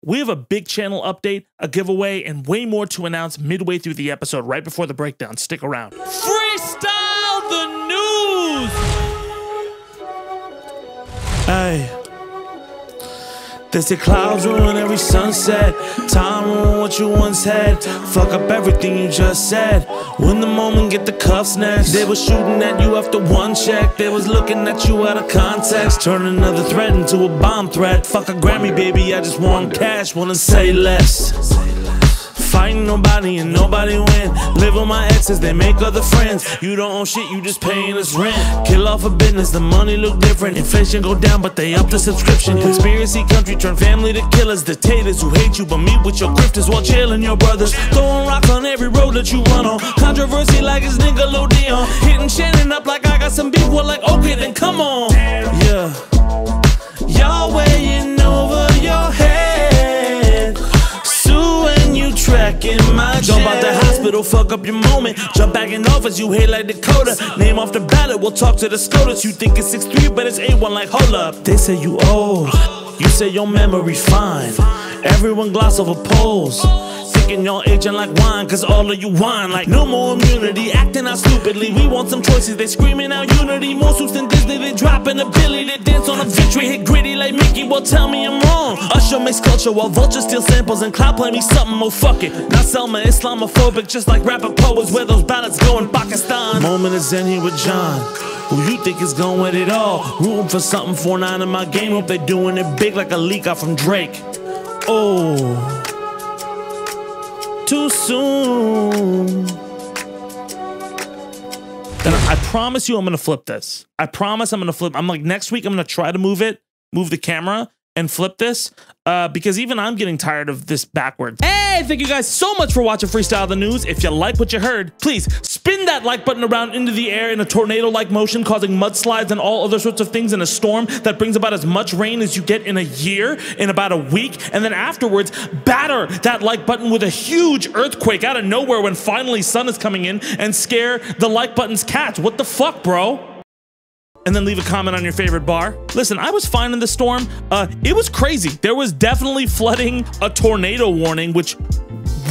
we have a big channel update, a giveaway, and way more to announce midway through the episode right before the breakdown. Stick around. Freestyle the news! Hey. They say clouds ruin every sunset. Time ruin what you once had. Fuck up everything you just said. When the moment get the cuffs next. They was shooting at you after one check. They was looking at you out of context. Turn another threat into a bomb threat. Fuck a Grammy, baby, I just want cash. Wanna say less. Fighting nobody and nobody win. Live with my exes, they make other friends. You don't own shit, you just paying us rent. Kill off a business, the money look different. Inflation go down, but they up the subscription. Conspiracy country turn family to killers. Dictators who hate you but meet with your grifters while chilling your brothers. Throwing rocks on every road that you run on. Controversy like it's Nickelodeon. Hitting Shannon up like I got some beef. Well, like, okay, then come on. Yeah. Y'all weighing over your head. When you tracking my jump out the hospital, fuck up your moment. Jump back in office, you hate like Dakota. Name off the ballot, we'll talk to the SCOTUS. You think it's 6'3", but it's 8'1", like hold up. They say you old, you say your memory's fine. Everyone gloss over polls. Thinking y'all aging like wine, cause all of you whine like no more immunity. Acting out stupidly, we want some choices. They screaming out unity, more suits than Disney. They dropping a Billy, they dance on a victory. Hit gritty like Mickey, well tell me I'm wrong. Usher makes culture while vultures steal samples. And cloud play me something, oh fuck it. Not Selma, Islamophobic, just like rapper poets. Where those ballots go in Pakistan. Moment is in here with John. Who you think is going with it all? Room for something 4-9 in my game. Hope they doing it big like a leak out from Drake. Oh, too soon. Then I promise you I'm gonna flip this. I promise I'm gonna flip. I'm like, next week I'm gonna try to move the camera and flip this because even I'm getting tired of this backwards. Hey, thank you guys so much for watching Freestyle the News. If you like what you heard, please spin that like button around into the air in a tornado-like motion, causing mudslides and all other sorts of things in a storm that brings about as much rain as you get in a year, in about a week. And then afterwards, batter that like button with a huge earthquake out of nowhere when finally sun is coming in and scare the like button's cats. What the fuck, bro? And then leave a comment on your favorite bar. Listen, I was fine in the storm. It was crazy. There was definitely flooding, a tornado warning, which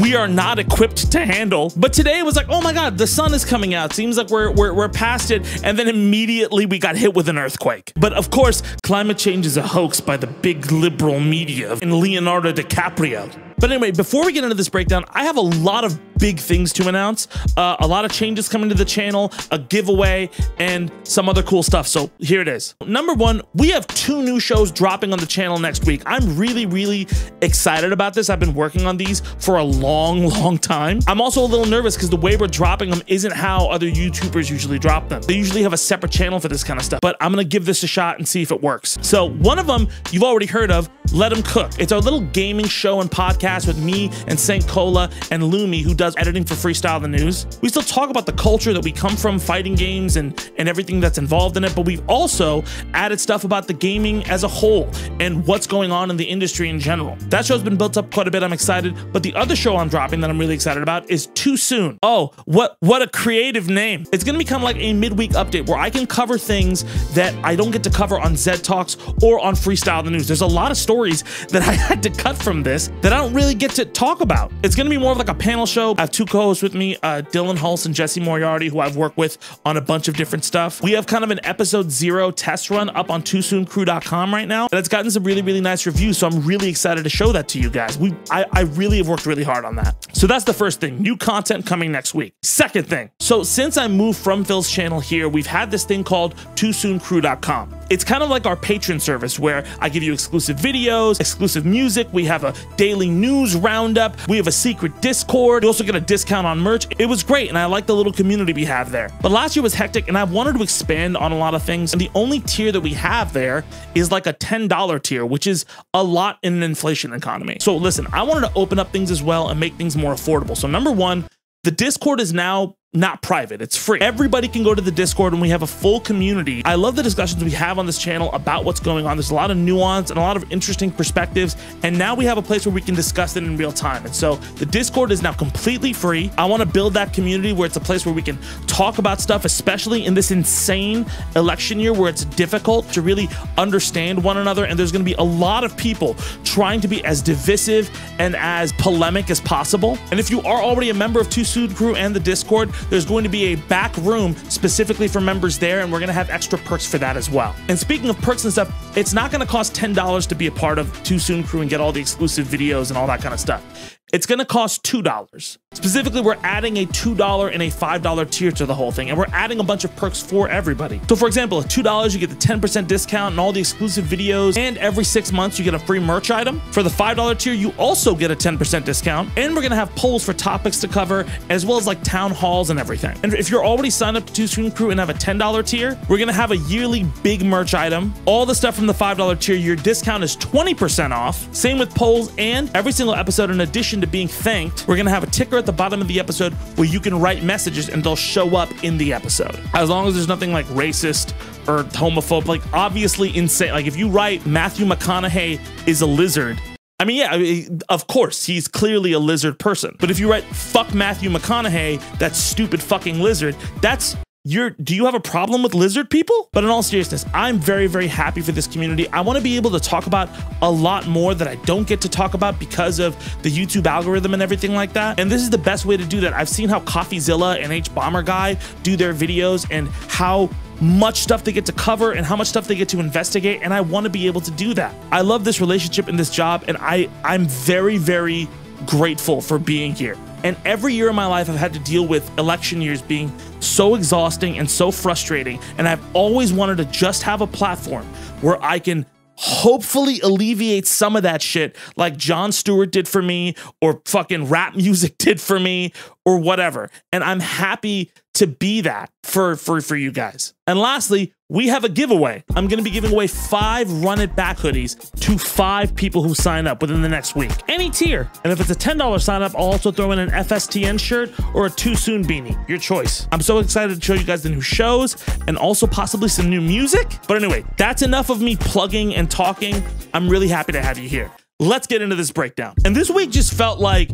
we are not equipped to handle. But today it was like, oh my God, the sun is coming out. Seems like we're past it. And then immediately we got hit with an earthquake. But of course, climate change is a hoax by the big liberal media and Leonardo DiCaprio. But anyway, before we get into this breakdown, I have a lot of big things to announce. A lot of changes coming to the channel, a giveaway, and some other cool stuff. So here it is. Number one, we have 2 new shows dropping on the channel next week. I'm really, really excited about this. I've been working on these for a long time. I'm also a little nervous because the way we're dropping them isn't how other YouTubers usually drop them. They usually have a separate channel for this kind of stuff, but I'm gonna give this a shot and see if it works. So one of them you've already heard of, Let 'Em Cook. It's our little gaming show and podcast with me and Saint Cola and Lumi, who does editing for Freestyle the News. We still talk about the culture that we come from, fighting games and everything that's involved in it, but we've also added stuff about the gaming as a whole and what's going on in the industry in general. That show's been built up quite a bit. I'm excited. But the other show I'm dropping that I'm really excited about is Too Soon. Oh, what a creative name. It's gonna become like a midweek update where I can cover things that I don't get to cover on Zed Talks or on Freestyle the News. There's a lot of stories that I had to cut from this that I don't really get to talk about. It's gonna be more of like a panel show. I have 2 co-hosts with me, Dylan Hulse and Jesse Moriarty, who I've worked with on a bunch of different stuff. We have kind of an episode 0 test run up on toosooncrew.com right now, and it's gotten some really nice reviews, so I'm really excited to show that to you guys. I really have worked really hard on that. So that's the first thing, new content coming next week. Second thing, so since I moved from Phil's channel here, we've had this thing called toosooncrew.com. It's kind of like our patron service where I give you exclusive videos, exclusive music. We have a daily news roundup. We have a secret Discord. You also get a discount on merch. It was great, and I like the little community we have there. But last year was hectic, and I wanted to expand on a lot of things. And the only tier that we have there is like a $10 tier, which is a lot in an inflation economy. So listen, I wanted to open up things as well and make things more affordable. So number one, the Discord is now not private, it's free. Everybody can go to the Discord and we have a full community. I love the discussions we have on this channel about what's going on. There's a lot of nuance and a lot of interesting perspectives. And now we have a place where we can discuss it in real time. And so the Discord is now completely free. I want to build that community where it's a place where we can talk about stuff, especially in this insane election year where it's difficult to really understand one another, and there's going to be a lot of people trying to be as divisive and as polemic as possible. And if you are already a member of Too Soon Crew and the Discord, there's going to be a back room specifically for members there, and we're going to have extra perks for that as well. And speaking of perks and stuff, it's not going to cost $10 to be a part of Too Soon Crew and get all the exclusive videos and all that kind of stuff. It's going to cost $2. Specifically, we're adding a $2 and a $5 tier to the whole thing, and we're adding a bunch of perks for everybody. So for example, at $2, you get the 10% discount and all the exclusive videos, and every 6 months you get a free merch item. For the $5 tier, you also get a 10% discount, and we're going to have polls for topics to cover, as well as like town halls and everything. And if you're already signed up to Too Soon Crew and have a $10 tier, we're going to have a yearly big merch item. All the stuff from the $5 tier, your discount is 20% off. Same with polls, and every single episode, in addition to being thanked, we're gonna have a ticker at the bottom of the episode where you can write messages and they'll show up in the episode, as long as there's nothing like racist or homophobic, like obviously insane. Like if you write Matthew McConaughey is a lizard, I mean, yeah, of course, he's clearly a lizard person. But if you write fuck Matthew McConaughey, that stupid fucking lizard, that's do you have a problem with lizard people? But in all seriousness, I'm very, very happy for this community. I want to be able to talk about a lot more that I don't get to talk about because of the YouTube algorithm and everything like that. And this is the best way to do that. I've seen how CoffeeZilla and H-Bomber Guy do their videos and how much stuff they get to cover and how much stuff they get to investigate, and I want to be able to do that. I love this relationship and this job, and I'm very, very grateful for being here. And every year in my life, I've had to deal with election years being so exhausting and so frustrating. And I've always wanted to just have a platform where I can hopefully alleviate some of that shit like Jon Stewart did for me, or fucking rap music did for me, or whatever. And I'm happy to be that for you guys. And lastly, we have a giveaway. I'm going to be giving away 5 Run It Back hoodies to 5 people who sign up within the next week. Any tier. And if it's a $10 sign up, I'll also throw in an FSTN shirt or a Too Soon beanie. Your choice. I'm so excited to show you guys the new shows and also possibly some new music. But anyway, that's enough of me plugging and talking. I'm really happy to have you here. Let's get into this breakdown. And this week just felt like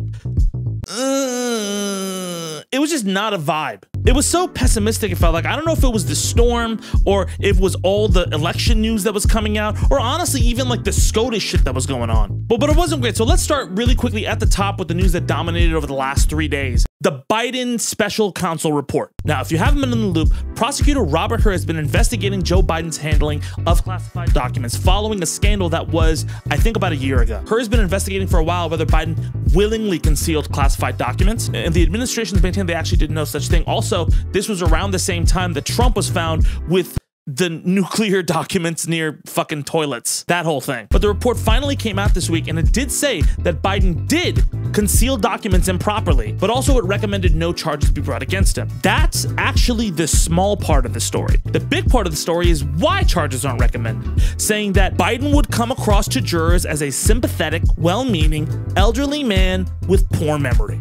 it was just not a vibe. It was so pessimistic. It felt like, I don't know if it was the storm or if it was all the election news that was coming out, or honestly, even like the SCOTUS shit that was going on. But it wasn't great. So let's start really quickly at the top with the news that dominated over the last 3 days. The Biden Special Counsel Report. Now, if you haven't been in the loop, prosecutor Robert Hur has been investigating Joe Biden's handling of classified documents following a scandal that was, I think, about a year ago. Hur has been investigating for a while whether Biden willingly concealed classified documents, and the administration's maintained they actually did no such thing. Also, this was around the same time that Trump was found with the nuclear documents near fucking toilets, that whole thing. But the report finally came out this week, and it did say that Biden did conceal documents improperly, but also it recommended no charges be brought against him. That's actually the small part of the story. The big part of the story is why charges aren't recommended, saying that Biden would come across to jurors as a sympathetic, well-meaning, elderly man with poor memory.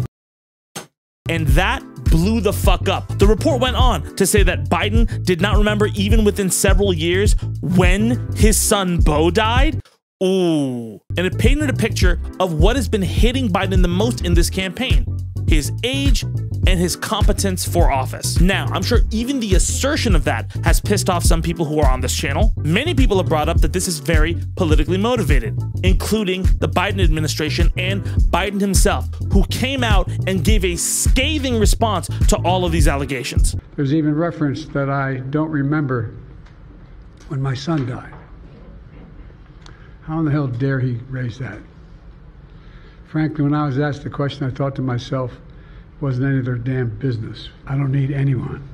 And that blew the fuck up. The report went on to say that Biden did not remember, even within several years, when his son Beau died. Ooh. And it painted a picture of what has been hitting Biden the most in this campaign: his age and his competence for office. Now, I'm sure even the assertion of that has pissed off some people who are on this channel. Many people have brought up that this is very politically motivated, including the Biden administration and Biden himself, who came out and gave a scathing response to all of these allegations. There's even reference that I don't remember when my son died. How in the hell dare he raise that? Frankly, when I was asked the question, I thought to myself, it wasn't any of their damn business. I don't need anyone.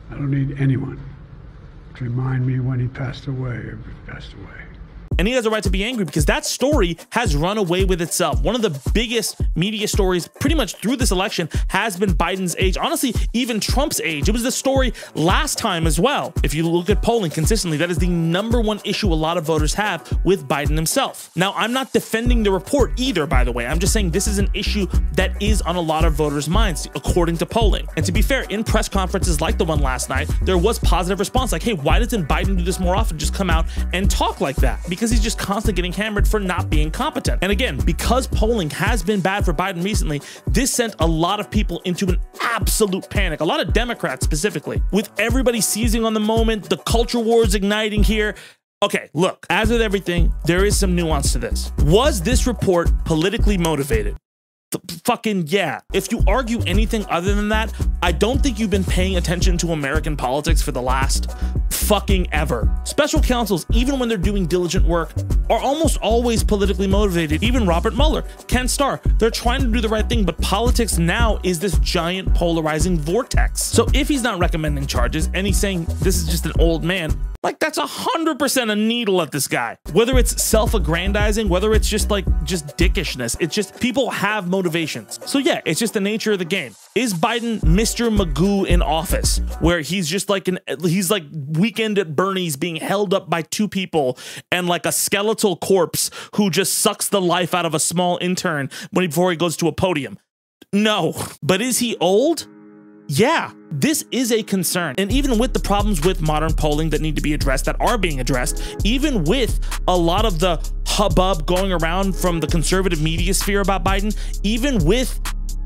I don't need anyone to remind me when he passed away or passed away. And he has a right to be angry because that story has run away with itself. One of the biggest media stories pretty much through this election has been Biden's age. Honestly, even Trump's age. It was the story last time as well. If you look at polling consistently, that is the #1 issue a lot of voters have with Biden himself. Now, I'm not defending the report either, by the way. I'm just saying this is an issue that is on a lot of voters' minds, according to polling. And to be fair, in press conferences like the one last night, there was positive response like, hey, why doesn't Biden do this more often? Just come out and talk like that. Because because he's just constantly getting hammered for not being competent. And again, because polling has been bad for Biden recently, this sent a lot of people into an absolute panic, a lot of Democrats specifically, with everybody seizing on the moment, the culture wars igniting here. Okay, look, as with everything, there is some nuance to this. Was this report politically motivated? Fucking yeah. If you argue anything other than that, I don't think you've been paying attention to American politics for the last fucking ever. Special counsels, even when they're doing diligent work, are almost always politically motivated. Even Robert Mueller, Ken Starr, they're trying to do the right thing, but politics now is this giant polarizing vortex. So if he's not recommending charges and he's saying this is just an old man, like that's 100% a needle at this guy. Whether it's self-aggrandizing, whether it's just dickishness, it's just people have motivations. So yeah, it's just the nature of the game. Is Biden Mr. Magoo in office, where he's just like he's like Weekend at Bernie's being held up by two people and like a skeletal corpse who just sucks the life out of a small intern before he goes to a podium? No. But is he old? Yeah, this is a concern. And even with the problems with modern polling that need to be addressed, that are being addressed, even with a lot of the hubbub going around from the conservative media sphere about Biden, even with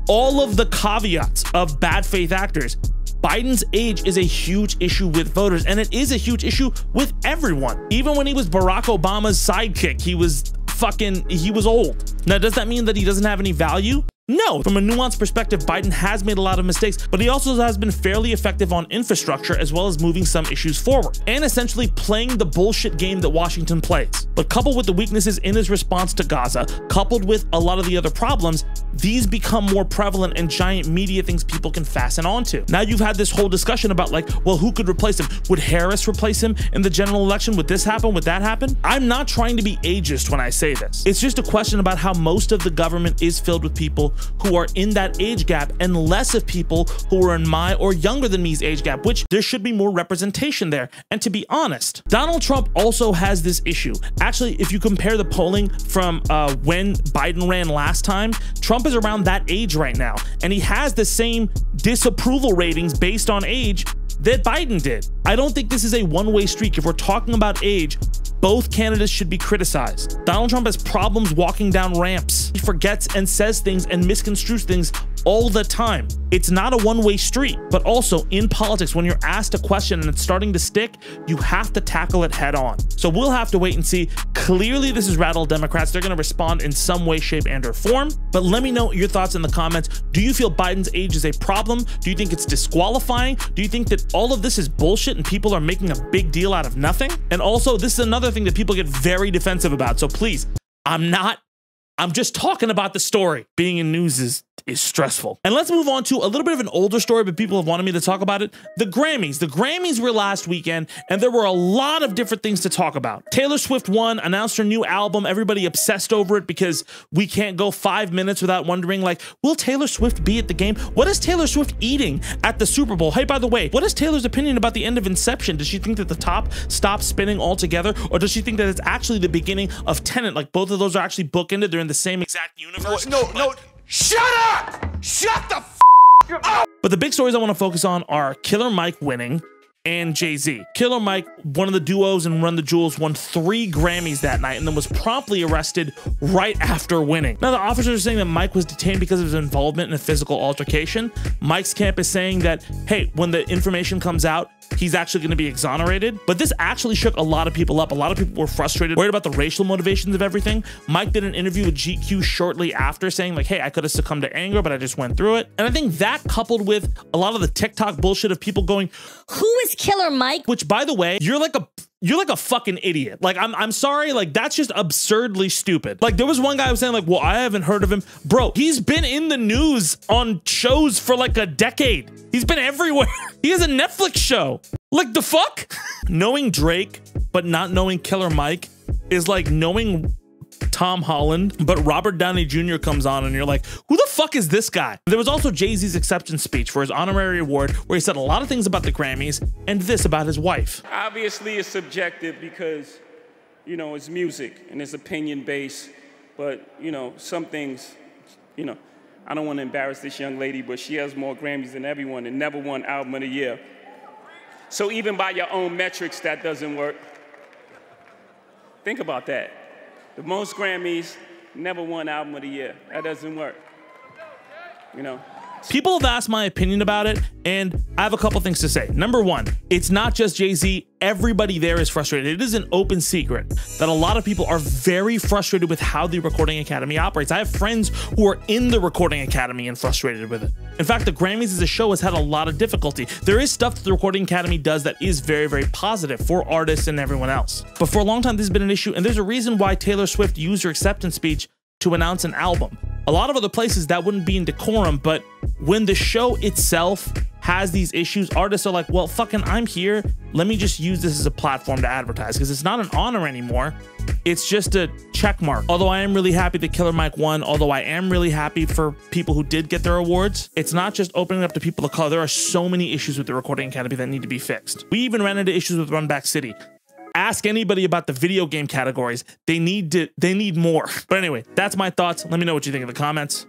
all of the caveats of bad faith actors, Biden's age is a huge issue with voters, and it is a huge issue with everyone. Even when he was Barack Obama's sidekick, he was old. Now, does that mean that he doesn't have any value? No. From a nuanced perspective, Biden has made a lot of mistakes, but he also has been fairly effective on infrastructure as well as moving some issues forward and essentially playing the bullshit game that Washington plays. But coupled with the weaknesses in his response to Gaza, coupled with a lot of the other problems, these become more prevalent and giant media things people can fasten onto. Now you've had this whole discussion about like, well, who could replace him? Would Harris replace him in the general election? Would this happen? Would that happen? I'm not trying to be ageist when I say this. It's just a question about how most of the government is filled with people who are in that age gap and less of people who are in my or younger than me's age gap, which there should be more representation there. And to be honest, Donald Trump also has this issue. Actually, if you compare the polling from when Biden ran last time, Trump is around that age right now, and he has the same disapproval ratings based on age that Biden did. I don't think this is a one-way streak. If we're talking about age, both candidates should be criticized. Donald Trump has problems walking down ramps. He forgets and says things and misconstrues things all the time. It's not a one-way street, but also in politics, when you're asked a question and it's starting to stick, you have to tackle it head on. So we'll have to wait and see. Clearly, this has rattled Democrats. They're going to respond in some way, shape, and or form. But let me know your thoughts in the comments. Do you feel Biden's age is a problem? Do you think it's disqualifying? Do you think that all of this is bullshit and people are making a big deal out of nothing? And also, this is another thing that people get very defensive about. So please, I'm just talking about the story. Being in news is stressful. And let's move on to a little bit of an older story, but people have wanted me to talk about it. The Grammys. The Grammys were last weekend, and there were a lot of different things to talk about. Taylor Swift won, announced her new album. Everybody obsessed over it because we can't go 5 minutes without wondering, like, will Taylor Swift be at the game? What is Taylor Swift eating at the Super Bowl? Hey, by the way, what is Taylor's opinion about the end of Inception? Does she think that the top stops spinning altogether, or does she think that it's actually the beginning of Tenet? Like, both of those are actually bookended. They're in the same exact universe. No. Shut up! Shut the f up! But the big stories I want to focus on are Killer Mike winning and Jay-Z. Killer Mike, one of the duos in Run the Jewels, won 3 Grammys that night and then was promptly arrested right after winning. Now, the officers are saying that Mike was detained because of his involvement in a physical altercation. Mike's camp is saying that, hey, when the information comes out, he's actually going to be exonerated. But this actually shook a lot of people up. A lot of people were frustrated, worried about the racial motivations of everything. Mike did an interview with GQ shortly after saying like, hey, I could have succumbed to anger, but I just went through it. And I think that coupled with a lot of the TikTok bullshit of people going, who is Killer Mike? Which, by the way, you're like a fucking idiot. Like, I'm sorry, like, that's just absurdly stupid. Like, there was one guy who was saying like, well, I haven't heard of him. Bro, he's been in the news on shows for like a decade. He's been everywhere. He has a Netflix show. Like, the fuck? Knowing Drake, but not knowing Killer Mike is like knowing Tom Holland, but Robert Downey Jr. comes on and you're like, who the fuck is this guy? There was also Jay-Z's acceptance speech for his honorary award where he said a lot of things about the Grammys and this about his wife. Obviously it's subjective because, you know, it's music and it's opinion based, but, you know, some things, you know, I don't want to embarrass this young lady, but she has more Grammys than everyone and never won Album of the Year. So even by your own metrics, that doesn't work. Think about that. The most Grammys, never won Album of the Year. That doesn't work. You know? People have asked my opinion about it, and I have a couple things to say. Number one, it's not just Jay-Z. Everybody there is frustrated. It is an open secret that a lot of people are very frustrated with how the Recording Academy operates. I have friends who are in the Recording Academy and frustrated with it. In fact, the Grammys as a show has had a lot of difficulty. There is stuff that the Recording Academy does that is very, very positive for artists and everyone else. But for a long time, this has been an issue, and there's a reason why Taylor Swift used her acceptance speech to announce an album. A lot of other places that wouldn't be in decorum, but when the show itself has these issues, artists are like, well, fucking, I'm here. Let me just use this as a platform to advertise, because it's not an honor anymore. It's just a check mark. Although I am really happy that Killer Mike won, although I am really happy for people who did get their awards, it's not just opening up to people of color. There are so many issues with the Recording Academy that need to be fixed. We even ran into issues with Run Back City. Ask anybody about the video game categories. They need more. But anyway, that's my thoughts. Let me know what you think in the comments.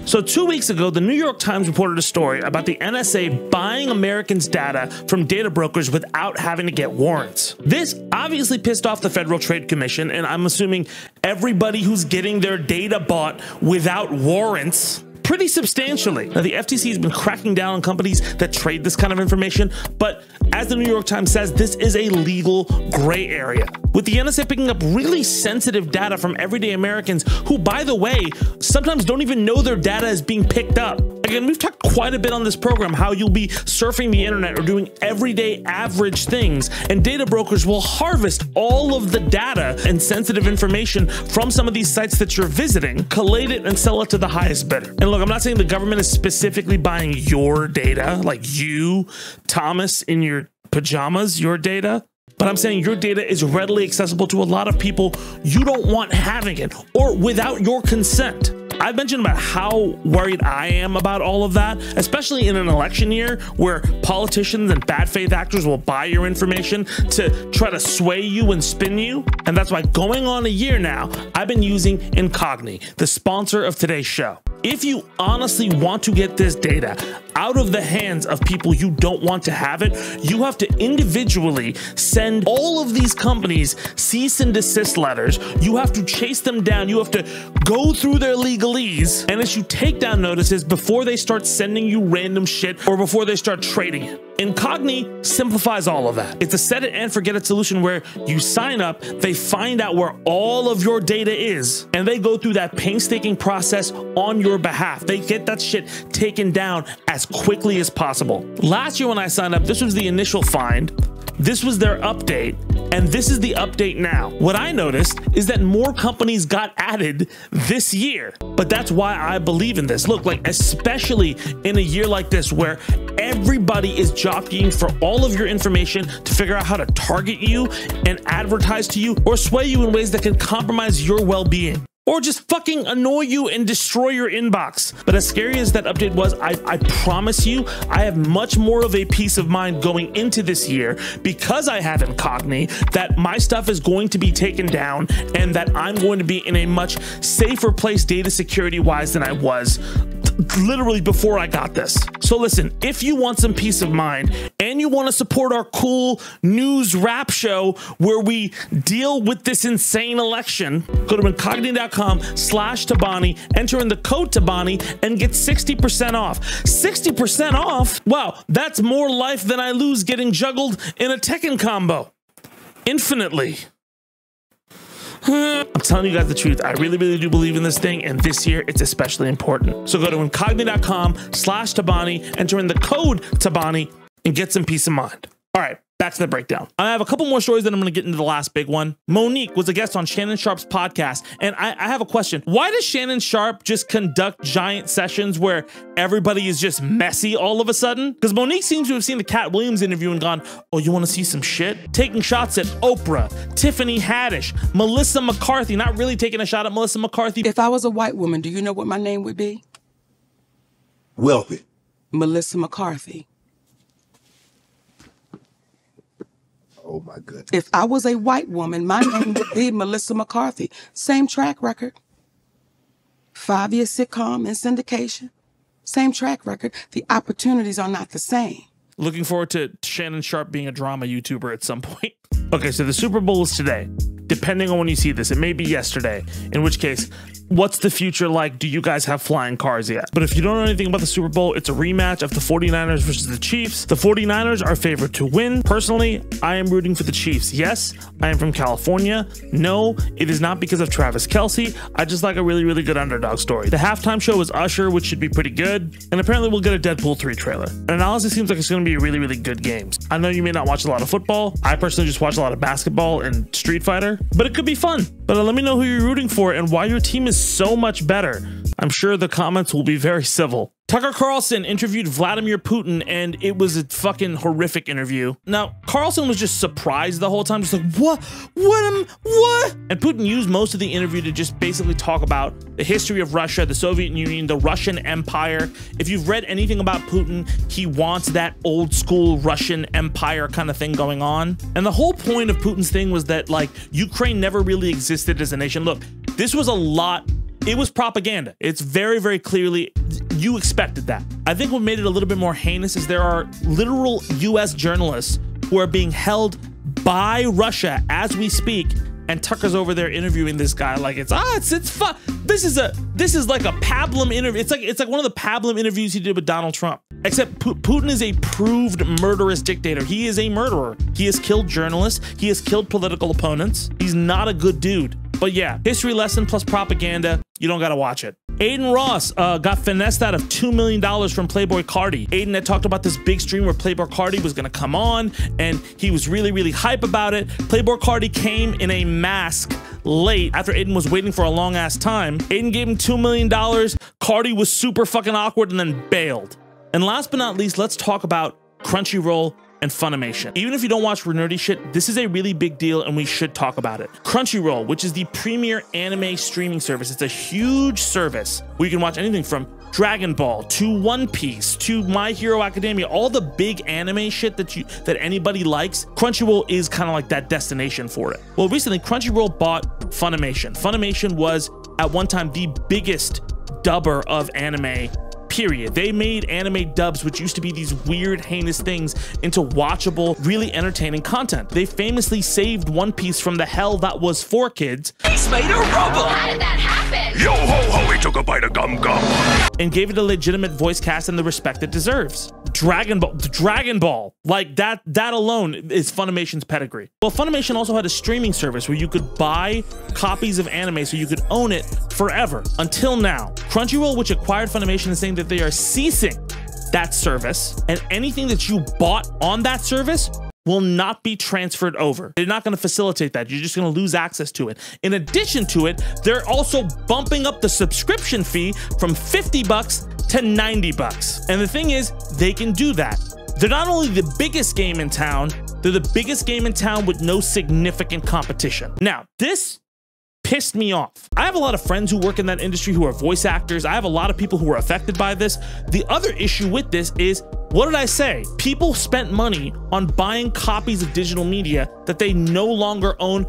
So 2 weeks ago, the New York Times reported a story about the NSA buying Americans' data from data brokers without having to get warrants. This obviously pissed off the Federal Trade Commission, and I'm assuming everybody who's getting their data bought without warrants pretty substantially. Now, the FTC has been cracking down on companies that trade this kind of information, but as the New York Times says, this is a legal gray area. With the NSA picking up really sensitive data from everyday Americans who, by the way, sometimes don't even know their data is being picked up. Again, we've talked quite a bit on this program how you'll be surfing the internet or doing everyday average things, and data brokers will harvest all of the data and sensitive information from some of these sites that you're visiting, collate it, and sell it to the highest bidder. And look, I'm not saying the government is specifically buying your data, like you, Thomas, in your pajamas, your data. But I'm saying your data is readily accessible to a lot of people you don't want having it, or without your consent. I've mentioned about how worried I am about all of that, especially in an election year where politicians and bad faith actors will buy your information to try to sway you and spin you. And that's why going on a year now, I've been using Incogni, the sponsor of today's show. If you honestly want to get this data out of the hands of people you don't want to have it, you have to individually send all of these companies cease and desist letters. You have to chase them down. You have to go through their legalese and issue takedown notices before they start sending you random shit or before they start trading it. Incogni simplifies all of that. It's a set it and forget it solution where you sign up, they find out where all of your data is, and they go through that painstaking process on your behalf. They get that shit taken down as quickly as possible. Last year when I signed up, this was the initial find. This was their update, and this is the update now. What I noticed is that more companies got added this year, but that's why I believe in this. Look, like, especially in a year like this where everybody is jockeying for all of your information to figure out how to target you and advertise to you or sway you in ways that can compromise your well-being, or just fucking annoy you and destroy your inbox. But as scary as that update was, I promise you, I have much more of a peace of mind going into this year because I have Incogni, that my stuff is going to be taken down and that I'm going to be in a much safer place data security wise than I was literally before I got this. So listen, if you want some peace of mind and you want to support our cool news rap show where we deal with this insane election, go to incogni.com/Tabani, enter in the code Tabani and get 60% off. 60% off? Wow, that's more life than I lose getting juggled in a Tekken combo. Infinitely. I'm telling you guys the truth. I really, really do believe in this thing, and this year it's especially important. So go to incogni.com/Tabani, enter in the code Tabani, and get some peace of mind. All right, back to the breakdown. I have a couple more stories that I'm going to get into the last big one. Monique was a guest on Shannon Sharpe's podcast, and I have a question. Why does Shannon Sharpe just conduct giant sessions where everybody is just messy all of a sudden? Because Monique seems to have seen the Cat Williams interview and gone, oh, you want to see some shit? Taking shots at Oprah, Tiffany Haddish, Melissa McCarthy, not really taking a shot at Melissa McCarthy. If I was a white woman, do you know what my name would be? Wealthy. Melissa McCarthy. Oh my goodness. If I was a white woman, my name would be Melissa McCarthy. Same track record. 5-year sitcom and syndication. Same track record. The opportunities are not the same. Looking forward to Shannon Sharpe being a drama YouTuber at some point. Okay, so the Super Bowl is today. depending on when you see this. It may be yesterday, in which case, what's the future like? Do you guys have flying cars yet? But if you don't know anything about the Super Bowl, it's a rematch of the 49ers versus the Chiefs. The 49ers are favored to win. Personally, I am rooting for the Chiefs. Yes, I am from California. No, it is not because of Travis Kelce. I just like a really, really good underdog story. The halftime show was Usher, which should be pretty good. And apparently we'll get a Deadpool 3 trailer. And it honestly seems like it's going to be a really, really good game. I know you may not watch a lot of football. I personally just watch a lot of basketball and Street Fighter, but it could be fun. But let me know who you're rooting for and why your team is so much better. I'm sure the comments will be very civil. Tucker Carlson interviewed Vladimir Putin, and it was a fucking horrific interview. Now, Carlson was just surprised the whole time, just like, what? And Putin used most of the interview to just basically talk about the history of Russia, the Soviet Union, the Russian Empire. If you've read anything about Putin, he wants that old school Russian Empire kind of thing going on. And the whole point of Putin's thing was that, like, Ukraine never really existed as a nation. Look, this was a lot. It was propaganda. It's very, very clearly, you expected that. I think what made it a little bit more heinous is there are literal US journalists who are being held by Russia as we speak, and Tucker's over there interviewing this guy like it's fun. This is like a pablum interview. It's like one of the pablum interviews he did with Donald Trump. Except Putin is a proved murderous dictator. He is a murderer. He has killed journalists. He has killed political opponents. He's not a good dude. But yeah, history lesson plus propaganda. You don't gotta watch it. Adin Ross got finessed out of $2 million from Playboi Carti. Adin had talked about this big stream where Playboi Carti was gonna come on, and he was really, really hype about it. Playboi Carti came in a mask late after Adin was waiting for a long ass time. Adin gave him $2 million. Carti was super fucking awkward and then bailed. And last but not least, let's talk about Crunchyroll and FUNImation. Even if you don't watch nerdy shit, this is a really big deal and we should talk about it. Crunchyroll, which is the premier anime streaming service, it's a huge service where you can watch anything from Dragon Ball to One Piece to My Hero Academia, all the big anime shit that anybody likes. Crunchyroll is kind of like that destination for it. Well, recently Crunchyroll bought FUNImation. FUNImation was at one time the biggest dubber of anime, period. They made anime dubs, which used to be these weird, heinous things, into watchable, really entertaining content. They famously saved One Piece from the hell that was for kids. He's made a rubber! How did that happen? Yo ho ho, he took a bite of gum gum. And gave it a legitimate voice cast and the respect it deserves. Dragon Ball, like that alone is Funimation's pedigree. Well, Funimation also had a streaming service where you could buy copies of anime so you could own it forever. Until now, Crunchyroll, which acquired Funimation, is saying that they are ceasing that service, and anything that you bought on that service will not be transferred over. They're not going to facilitate that. You're just going to lose access to it. In addition to it, they're also bumping up the subscription fee from $50 to $90. And the thing is, they can do that. They're not only the biggest game in town, they're the biggest game in town with no significant competition. Now, this pissed me off. I have a lot of friends who work in that industry who are voice actors. I have a lot of people who are affected by this. The other issue with this is, what did I say? People spent money on buying copies of digital media that they no longer own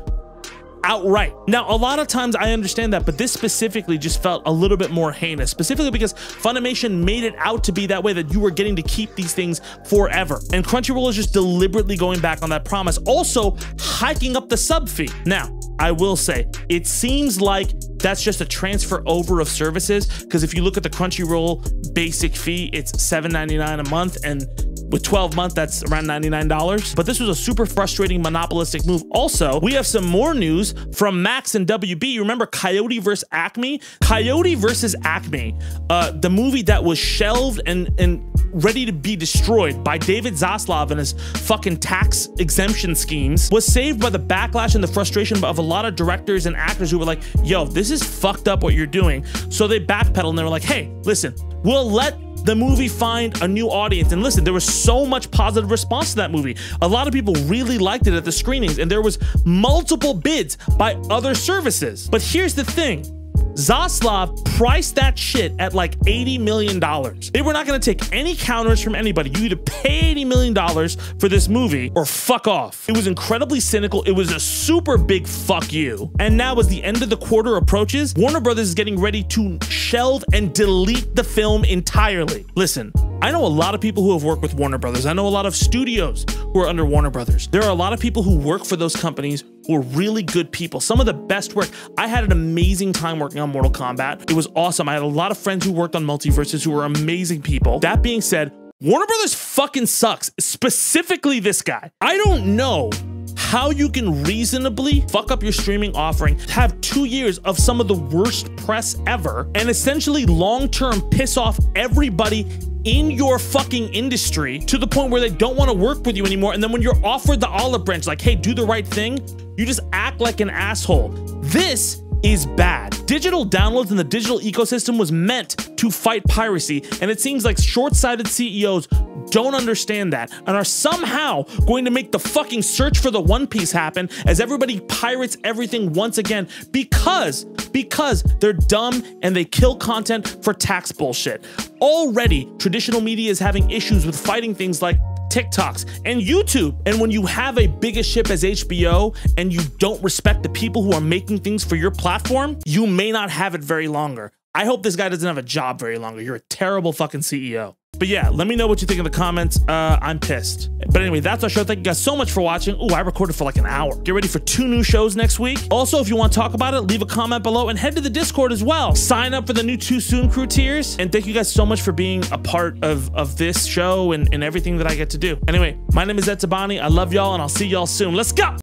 outright. Now, a lot of times I understand that, but this specifically just felt a little bit more heinous, specifically because Funimation made it out to be that way, that you were getting to keep these things forever. And Crunchyroll is just deliberately going back on that promise, also hiking up the sub fee. Now, I will say, it seems like that's just a transfer over of services, because if you look at the Crunchyroll basic fee, it's $7.99 a month, and with 12 months, that's around $99. But this was a super frustrating monopolistic move. Also, we have some more news from Max and WB. You remember Coyote versus Acme? Coyote versus Acme, the movie that was shelved and ready to be destroyed by David Zaslav and his fucking tax exemption schemes, was saved by the backlash and the frustration of a lot of directors and actors who were like, yo, this is fucked up what you're doing. So they backpedaled and they were like, hey, listen, we'll let the movie find a new audience. And listen, there was so much positive response to that movie. A lot of people really liked it at the screenings, and there was multiple bids by other services. But here's the thing. Zaslav priced that shit at like $80 million. They were not going to take any counters from anybody. You either pay $80 million for this movie or fuck off. It was incredibly cynical. It was a super big fuck you. And now as the end of the quarter approaches, Warner Brothers is getting ready to shelve and delete the film entirely. Listen, I know a lot of people who have worked with Warner Brothers. I know a lot of studios who are under Warner Brothers. There are a lot of people who work for those companies who are really good people. Some of the best work. I had an amazing time working on Mortal Kombat. It was awesome. I had a lot of friends who worked on Multiverses who were amazing people. That being said, Warner Brothers fucking sucks, specifically this guy. I don't know how you can reasonably fuck up your streaming offering, have 2 years of some of the worst press ever, and essentially long-term piss off everybody in your fucking industry to the point where they don't want to work with you anymore. And then when you're offered the olive branch, like, hey, do the right thing, you just act like an asshole. This is bad. Digital downloads in the digital ecosystem was meant to fight piracy, and it seems like short-sighted CEOs don't understand that and are somehow going to make the fucking search for the One Piece happen as everybody pirates everything once again because they're dumb and they kill content for tax bullshit. Already, traditional media is having issues with fighting things like TikToks and YouTube. And when you have a big a ship as HBO and you don't respect the people who are making things for your platform, you may not have it very longer. I hope this guy doesn't have a job very longer. You're a terrible fucking CEO. But yeah, let me know what you think in the comments. I'm pissed. But anyway, that's our show. Thank you guys so much for watching. Oh, I recorded for like an hour. Get ready for 2 new shows next week. Also, if you want to talk about it, leave a comment below and head to the Discord as well. Sign up for the new Too Soon crew tiers. And thank you guys so much for being a part of this show and everything that I get to do. Anyway, my name is Ed Tabani. I love y'all and I'll see y'all soon. Let's go.